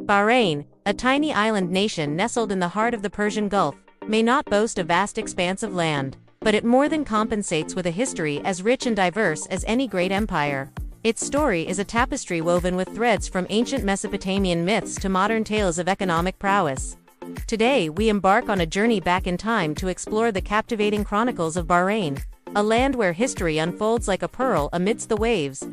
Bahrain, a tiny island nation nestled in the heart of the Persian Gulf, may not boast a vast expanse of land, but it more than compensates with a history as rich and diverse as any great empire. Its story is a tapestry woven with threads from ancient Mesopotamian myths to modern tales of economic prowess. Today, we embark on a journey back in time to explore the captivating chronicles of Bahrain, a land where history unfolds like a pearl amidst the waves.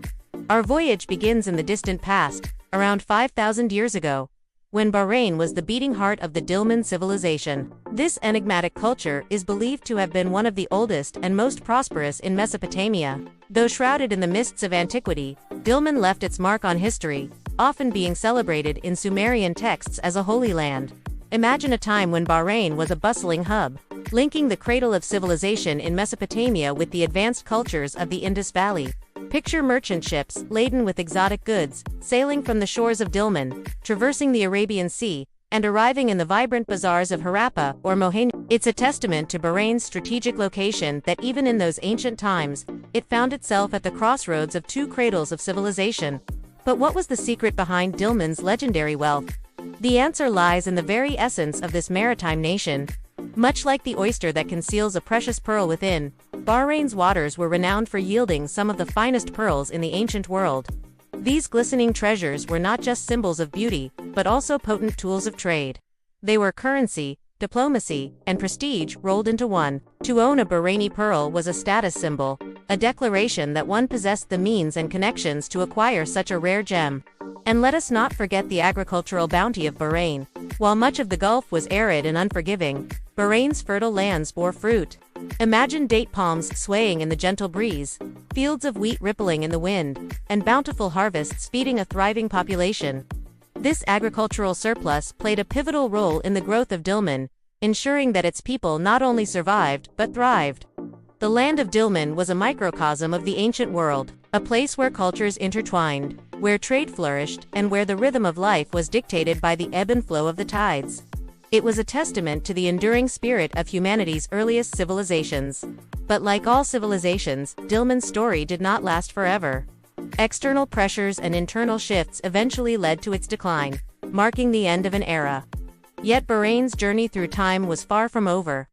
Our voyage begins in the distant past, around 5,000 years ago, when Bahrain was the beating heart of the Dilmun civilization. This enigmatic culture is believed to have been one of the oldest and most prosperous in Mesopotamia. Though shrouded in the mists of antiquity, Dilmun left its mark on history, often being celebrated in Sumerian texts as a holy land. Imagine a time when Bahrain was a bustling hub, linking the cradle of civilization in Mesopotamia with the advanced cultures of the Indus Valley. Picture merchant ships laden with exotic goods, sailing from the shores of Dilmun, traversing the Arabian Sea, and arriving in the vibrant bazaars of Harappa or Mohenjo. It's a testament to Bahrain's strategic location that even in those ancient times, it found itself at the crossroads of two cradles of civilization. But what was the secret behind Dilmun's legendary wealth? The answer lies in the very essence of this maritime nation. Much like the oyster that conceals a precious pearl within, Bahrain's waters were renowned for yielding some of the finest pearls in the ancient world. These glistening treasures were not just symbols of beauty, but also potent tools of trade. They were currency, diplomacy, and prestige rolled into one. To own a Bahraini pearl was a status symbol, a declaration that one possessed the means and connections to acquire such a rare gem. And let us not forget the agricultural bounty of Bahrain. While much of the Gulf was arid and unforgiving, Bahrain's fertile lands bore fruit. Imagine date palms swaying in the gentle breeze, fields of wheat rippling in the wind, and bountiful harvests feeding a thriving population. This agricultural surplus played a pivotal role in the growth of Dilmun, ensuring that its people not only survived but thrived. The land of Dilmun was a microcosm of the ancient world, a place where cultures intertwined, where trade flourished, and where the rhythm of life was dictated by the ebb and flow of the tides. It was a testament to the enduring spirit of humanity's earliest civilizations. But like all civilizations, Dilmun's story did not last forever. External pressures and internal shifts eventually led to its decline, marking the end of an era. Yet Bahrain's journey through time was far from over.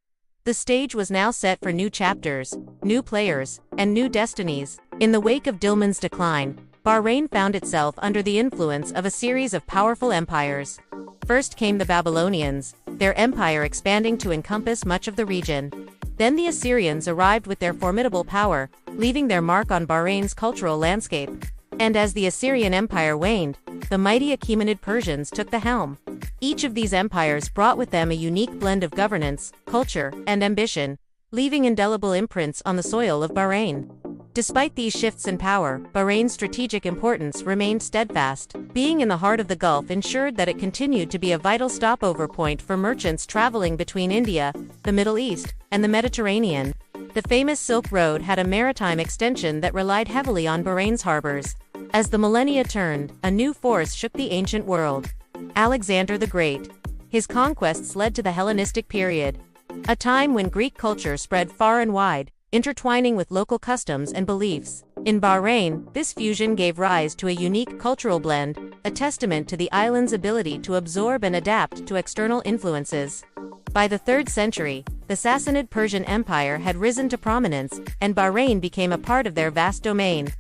The stage was now set for new chapters, new players, and new destinies. In the wake of Dilmun's decline, Bahrain found itself under the influence of a series of powerful empires. First came the Babylonians, their empire expanding to encompass much of the region. Then the Assyrians arrived with their formidable power, leaving their mark on Bahrain's cultural landscape. And as the Assyrian Empire waned, the mighty Achaemenid Persians took the helm. Each of these empires brought with them a unique blend of governance, culture, and ambition, leaving indelible imprints on the soil of Bahrain. Despite these shifts in power, Bahrain's strategic importance remained steadfast. Being in the heart of the Gulf ensured that it continued to be a vital stopover point for merchants traveling between India, the Middle East, and the Mediterranean. The famous Silk Road had a maritime extension that relied heavily on Bahrain's harbors. As the millennia turned, a new force shook the ancient world: Alexander the Great. His conquests led to the Hellenistic period, a time when Greek culture spread far and wide, intertwining with local customs and beliefs. In Bahrain, this fusion gave rise to a unique cultural blend, a testament to the island's ability to absorb and adapt to external influences. By the 3rd century, the Sassanid Persian Empire had risen to prominence, and Bahrain became a part of their vast domain.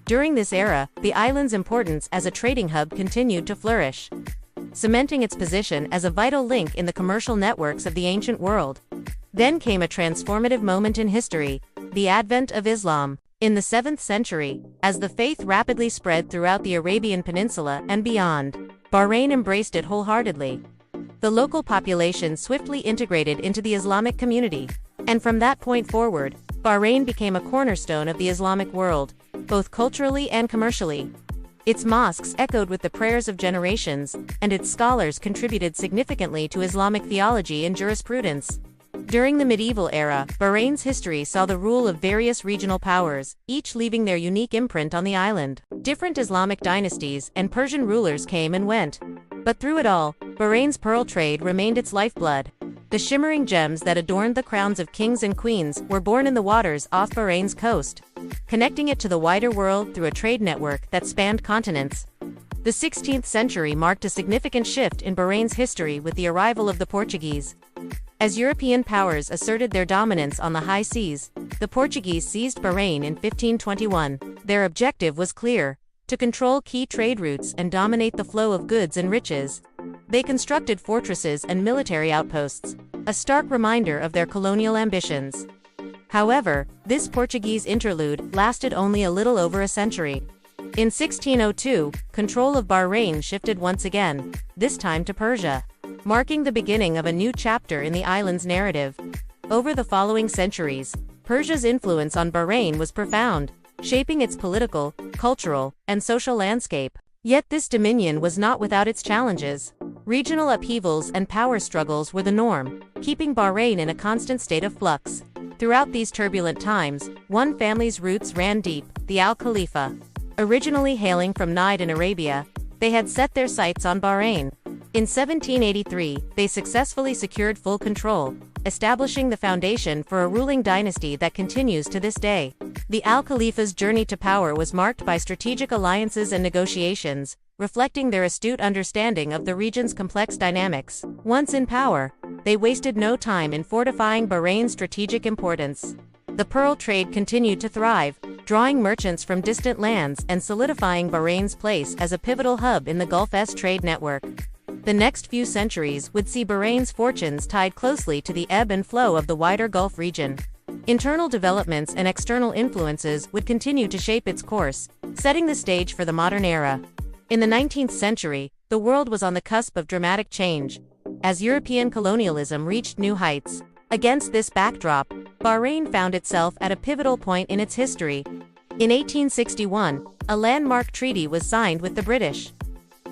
During this era, the island's importance as a trading hub continued to flourish, cementing its position as a vital link in the commercial networks of the ancient world. Then came a transformative moment in history: the advent of Islam. In the 7th century, as the faith rapidly spread throughout the Arabian Peninsula and beyond, Bahrain embraced it wholeheartedly. The local population swiftly integrated into the Islamic community, and from that point forward, Bahrain became a cornerstone of the Islamic world, both culturally and commercially. Its mosques echoed with the prayers of generations, and its scholars contributed significantly to Islamic theology and jurisprudence. During the medieval era, Bahrain's history saw the rule of various regional powers, each leaving their unique imprint on the island. Different Islamic dynasties and Persian rulers came and went. But through it all, Bahrain's pearl trade remained its lifeblood. The shimmering gems that adorned the crowns of kings and queens were born in the waters off Bahrain's coast, connecting it to the wider world through a trade network that spanned continents. The 16th century marked a significant shift in Bahrain's history with the arrival of the Portuguese. As European powers asserted their dominance on the high seas, the Portuguese seized Bahrain in 1521. Their objective was clear: to control key trade routes and dominate the flow of goods and riches. They constructed fortresses and military outposts, a stark reminder of their colonial ambitions. However, this Portuguese interlude lasted only a little over a century. In 1602, control of Bahrain shifted once again, this time to Persia, marking the beginning of a new chapter in the island's narrative. Over the following centuries, Persia's influence on Bahrain was profound, shaping its political, cultural, and social landscape. Yet this dominion was not without its challenges. Regional upheavals and power struggles were the norm, keeping Bahrain in a constant state of flux. Throughout these turbulent times, one family's roots ran deep: the Khalifa. Originally hailing from Najd in Arabia, they had set their sights on Bahrain. In 1783, they successfully secured full control, establishing the foundation for a ruling dynasty that continues to this day. The Khalifa's journey to power was marked by strategic alliances and negotiations, reflecting their astute understanding of the region's complex dynamics. Once in power, they wasted no time in fortifying Bahrain's strategic importance. The pearl trade continued to thrive, drawing merchants from distant lands and solidifying Bahrain's place as a pivotal hub in the Gulf's trade network. The next few centuries would see Bahrain's fortunes tied closely to the ebb and flow of the wider Gulf region. Internal developments and external influences would continue to shape its course, setting the stage for the modern era. In the 19th century, the world was on the cusp of dramatic change, as European colonialism reached new heights. Against this backdrop, Bahrain found itself at a pivotal point in its history. In 1861, a landmark treaty was signed with the British,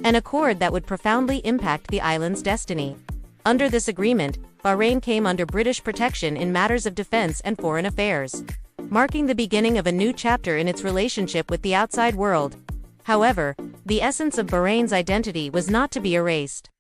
an accord that would profoundly impact the island's destiny. Under this agreement, Bahrain came under British protection in matters of defense and foreign affairs, marking the beginning of a new chapter in its relationship with the outside world. However, the essence of Bahrain's identity was not to be erased.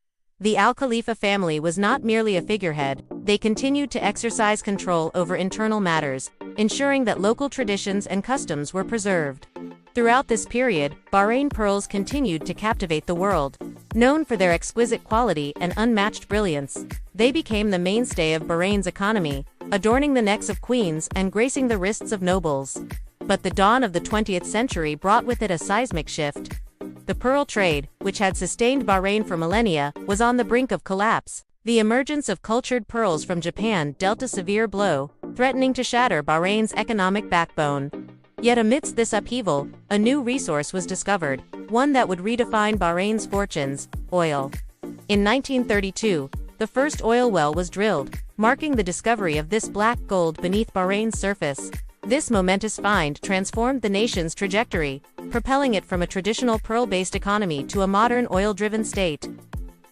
The Khalifa family was not merely a figurehead; they continued to exercise control over internal matters, ensuring that local traditions and customs were preserved. Throughout this period, Bahrain pearls continued to captivate the world. Known for their exquisite quality and unmatched brilliance, they became the mainstay of Bahrain's economy, adorning the necks of queens and gracing the wrists of nobles. But the dawn of the 20th century brought with it a seismic shift. The pearl trade, which had sustained Bahrain for millennia, was on the brink of collapse. The emergence of cultured pearls from Japan dealt a severe blow, threatening to shatter Bahrain's economic backbone. Yet amidst this upheaval, a new resource was discovered, one that would redefine Bahrain's fortunes: oil. In 1932, the first oil well was drilled, marking the discovery of this black gold beneath Bahrain's surface. This momentous find transformed the nation's trajectory, propelling it from a traditional pearl-based economy to a modern oil-driven state.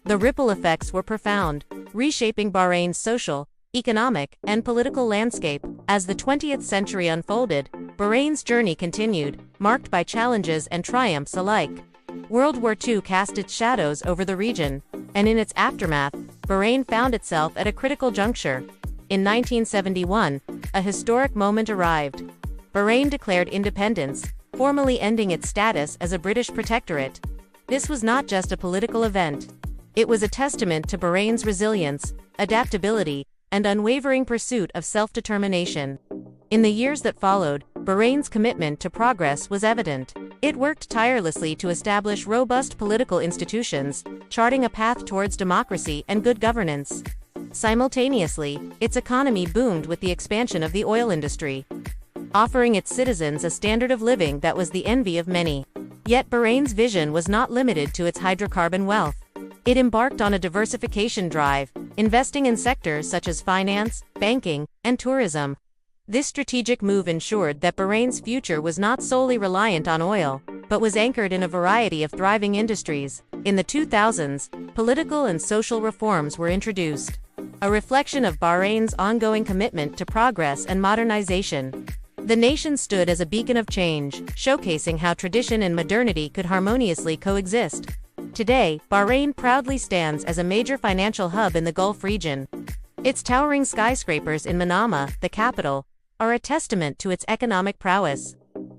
The ripple effects were profound, reshaping Bahrain's social, economic, and political landscape. As the 20th century unfolded, Bahrain's journey continued, marked by challenges and triumphs alike. World War II cast its shadows over the region, and in its aftermath, Bahrain found itself at a critical juncture. In 1971, a historic moment arrived. Bahrain declared independence, formally ending its status as a British protectorate. This was not just a political event. It was a testament to Bahrain's resilience, adaptability, and unwavering pursuit of self-determination. In the years that followed, Bahrain's commitment to progress was evident. It worked tirelessly to establish robust political institutions, charting a path towards democracy and good governance. Simultaneously, its economy boomed with the expansion of the oil industry, offering its citizens a standard of living that was the envy of many. Yet Bahrain's vision was not limited to its hydrocarbon wealth. It embarked on a diversification drive, investing in sectors such as finance, banking, and tourism. This strategic move ensured that Bahrain's future was not solely reliant on oil, but was anchored in a variety of thriving industries. In the 2000s, political and social reforms were introduced, a reflection of Bahrain's ongoing commitment to progress and modernization. The nation stood as a beacon of change, showcasing how tradition and modernity could harmoniously coexist. Today, Bahrain proudly stands as a major financial hub in the Gulf region. Its towering skyscrapers in Manama, the capital, are a testament to its economic prowess.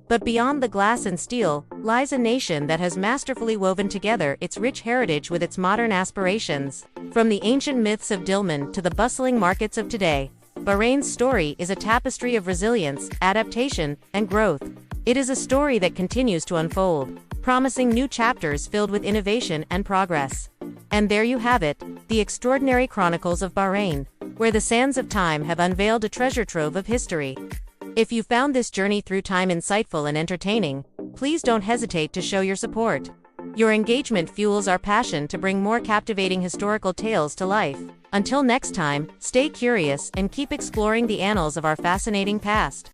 But beyond the glass and steel, lies a nation that has masterfully woven together its rich heritage with its modern aspirations. From the ancient myths of Dilmun to the bustling markets of today, Bahrain's story is a tapestry of resilience, adaptation, and growth. It is a story that continues to unfold, promising new chapters filled with innovation and progress. And there you have it, the extraordinary chronicles of Bahrain, where the sands of time have unveiled a treasure trove of history. If you found this journey through time insightful and entertaining, please don't hesitate to show your support. Your engagement fuels our passion to bring more captivating historical tales to life. Until next time, stay curious and keep exploring the annals of our fascinating past.